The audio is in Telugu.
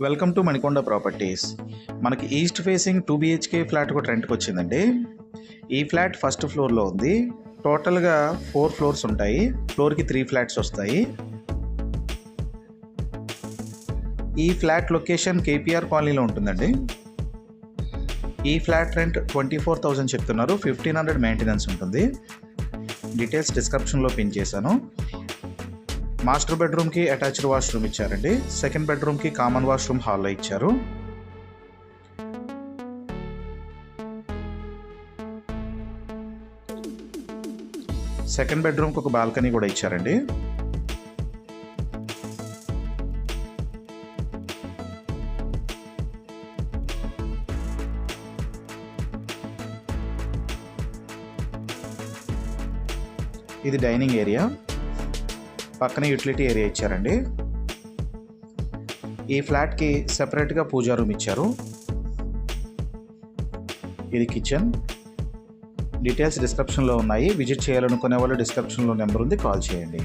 Welcome to Manikonda properties. మనకి ఈస్ట్ ఫేసింగ్ 2 BHK ఫ్లాట్ ఒక రెంట్కి వచ్చిందండి. ఈ ఫ్లాట్ ఫస్ట్ ఫ్లోర్లో ఉంది. టోటల్గా 4 ఫ్లోర్స్ ఉంటాయి. ఫ్లోర్కి 3 ఫ్లాట్స్ వస్తాయి. ఈ ఫ్లాట్ లొకేషన్ కేపీఆర్ కాలనీలో ఉంటుందండి. ఈ ఫ్లాట్ రెంట్ 24,000 చెప్తున్నారు. 1,500 మెయింటెనెన్స్ ఉంటుంది. డీటెయిల్స్ డిస్క్రిప్షన్లో పిన్ చేశాను. మాస్టర్ బెడ్రూమ్కి అటాచ్డ్ వాష్రూమ్ ఇచ్చారండి. సెకండ్ బెడ్రూమ్కి కామన్ వాష్రూమ్ హాల్లో ఇచ్చారు. సెకండ్ బెడ్రూమ్కి ఒక బాల్కనీ కూడా ఇచ్చారండి. ఇది డైనింగ్ ఏరియా, పక్కన యూటిలిటీ ఏరియా ఇచ్చారండి. ఈ ఫ్లాట్కి సెపరేట్గా పూజా రూమ్ ఇచ్చారు. ఇది కిచెన్. డీటెయిల్స్ డిస్క్రిప్షన్లో ఉన్నాయి. విజిట్ చేయాలనుకునే వాళ్ళు డిస్క్రిప్షన్లో నెంబర్ ఉంది, కాల్ చేయండి.